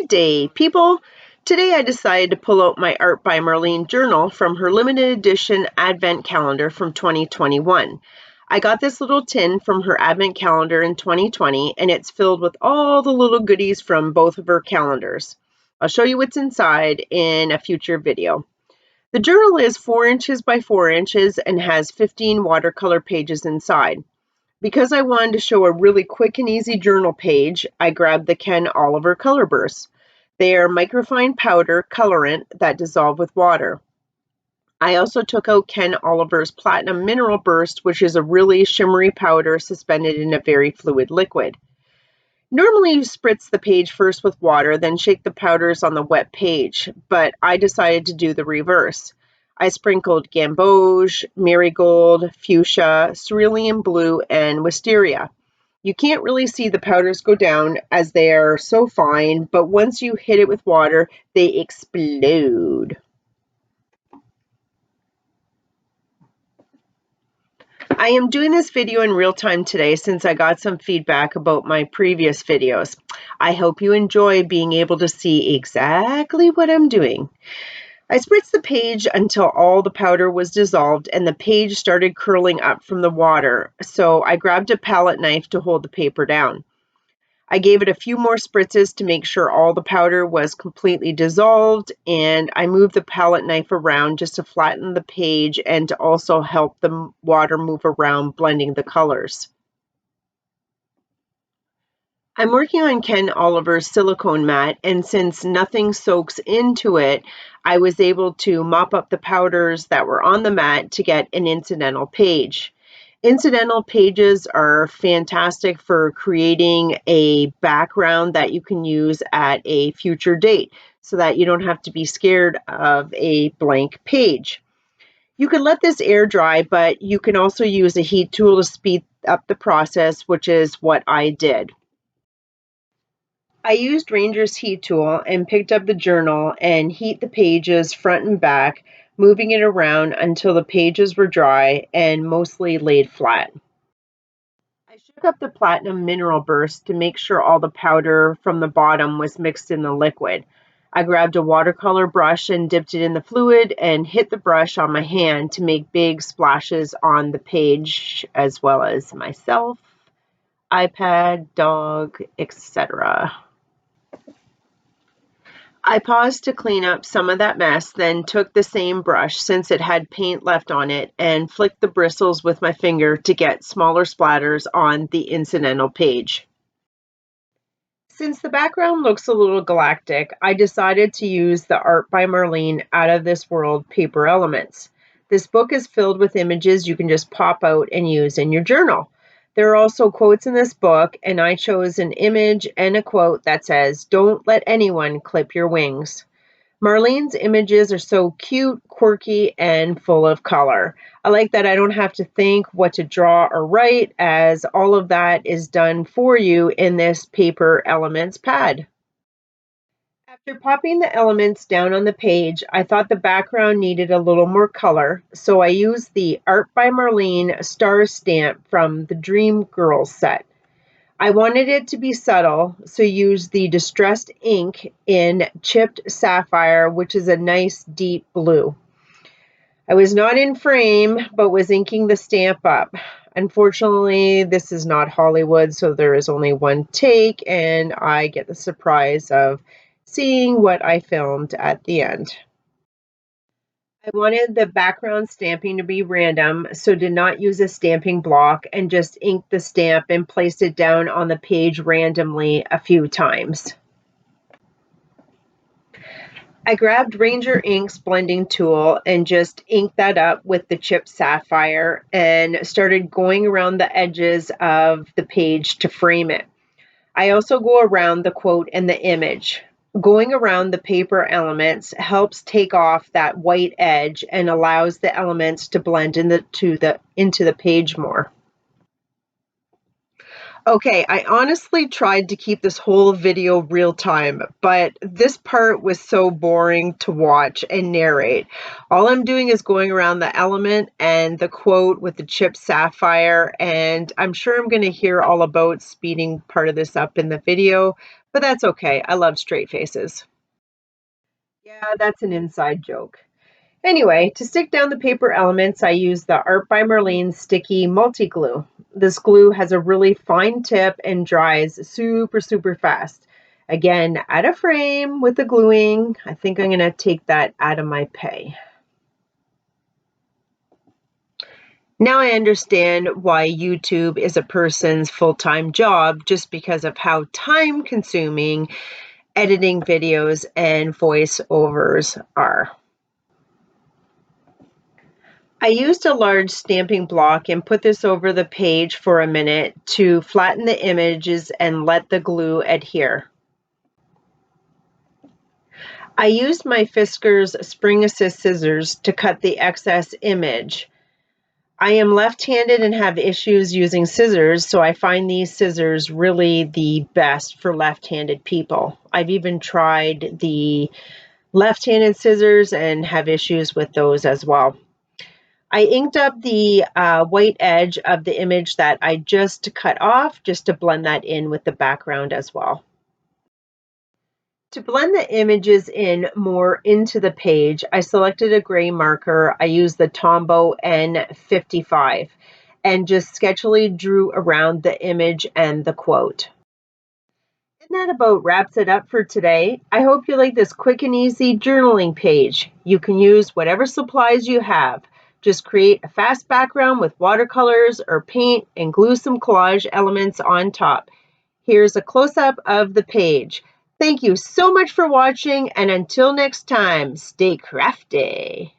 Good day, people. Today I decided to pull out my Art by Marlene journal from her limited edition advent calendar from 2021. I got this little tin from her advent calendar in 2020, and it's filled with all the little goodies from both of her calendars. I'll show you what's inside in a future video. The journal is 4 inches by 4 inches and has 15 watercolor pages inside. Because I wanted to show a really quick and easy journal page, I grabbed the Ken Oliver color bursts. They are microfine powder colorant that dissolve with water. I also took out Ken Oliver's Platinum Mineral Burst, which is a really shimmery powder suspended in a very fluid liquid. Normally you spritz the page first with water, then shake the powders on the wet page, but I decided to do the reverse. I sprinkled Gamboge, Marigold, Fuchsia, Cerulean Blue, and Wisteria. You can't really see the powders go down as they are so fine, but once you hit it with water, they explode. I am doing this video in real time today since I got some feedback about my previous videos. I hope you enjoy being able to see exactly what I'm doing. I spritzed the page until all the powder was dissolved and the page started curling up from the water, so I grabbed a palette knife to hold the paper down. I gave it a few more spritzes to make sure all the powder was completely dissolved, and I moved the palette knife around just to flatten the page and to also help the water move around, blending the colors. I'm working on Ken Oliver's silicone mat, and since nothing soaks into it, I was able to mop up the powders that were on the mat to get an incidental page. Incidental pages are fantastic for creating a background that you can use at a future date so that you don't have to be scared of a blank page. You can let this air dry, but you can also use a heat tool to speed up the process, which is what I did. I used Ranger's heat tool and picked up the journal and heat the pages front and back, moving it around until the pages were dry and mostly laid flat. I shook up the Platinum Mineral Burst to make sure all the powder from the bottom was mixed in the liquid. I grabbed a watercolor brush and dipped it in the fluid and hit the brush on my hand to make big splashes on the page, as well as myself, iPad, dog, etc. I paused to clean up some of that mess, then took the same brush, since it had paint left on it, and flicked the bristles with my finger to get smaller splatters on the incidental page. Since the background looks a little galactic, I decided to use the Art by Marlene Out of This World paper elements. This book is filled with images you can just pop out and use in your journal. There are also quotes in this book, and I chose an image and a quote that says, "Don't let anyone clip your wings." Marlene's images are so cute, quirky, and full of color. I like that I don't have to think what to draw or write, as all of that is done for you in this paper elements pad. After popping the elements down on the page, I thought the background needed a little more color, so I used the Art by Marlene star stamp from the Dream Girls set. I wanted it to be subtle, so used the distressed ink in chipped sapphire, which is a nice deep blue. I was not in frame, but was inking the stamp up. Unfortunately, this is not Hollywood, so there is only one take, and I get the surprise of seeing what I filmed at the end. I wanted the background stamping to be random, so did not use a stamping block and just inked the stamp and placed it down on the page randomly a few times. I grabbed Ranger Ink's blending tool and just inked that up with the chipped sapphire and started going around the edges of the page to frame it. I also go around the quote and the image. Going around the paper elements helps take off that white edge and allows the elements to blend into the page more. Okay, I honestly tried to keep this whole video real time, but this part was so boring to watch and narrate. All I'm doing is going around the element and the quote with the chipped sapphire, and I'm sure I'm going to hear all about speeding part of this up in the video, but that's okay. I love straight faces. Yeah, that's an inside joke. Anyway, to stick down the paper elements, I use the Art by Marlene Sticky Multi-Glue. This glue has a really fine tip and dries super, super fast. Again, out of frame with the gluing. I think I'm going to take that out of my pay. Now I understand why YouTube is a person's full-time job, just because of how time-consuming editing videos and voiceovers are. I used a large stamping block and put this over the page for a minute to flatten the images and let the glue adhere. I used my Fiskars Spring Assist scissors to cut the excess image. I am left-handed and have issues using scissors, so I find these scissors really the best for left-handed people. I've even tried the left-handed scissors and have issues with those as well. I inked up the white edge of the image that I just cut off, just to blend that in with the background as well. To blend the images in more into the page, I selected a gray marker. I used the Tombow N55 and just sketchily drew around the image and the quote. And that about wraps it up for today. I hope you like this quick and easy journaling page. You can use whatever supplies you have. Just create a fast background with watercolors or paint and glue some collage elements on top. Here's a close-up of the page. Thank you so much for watching, and until next time, stay crafty.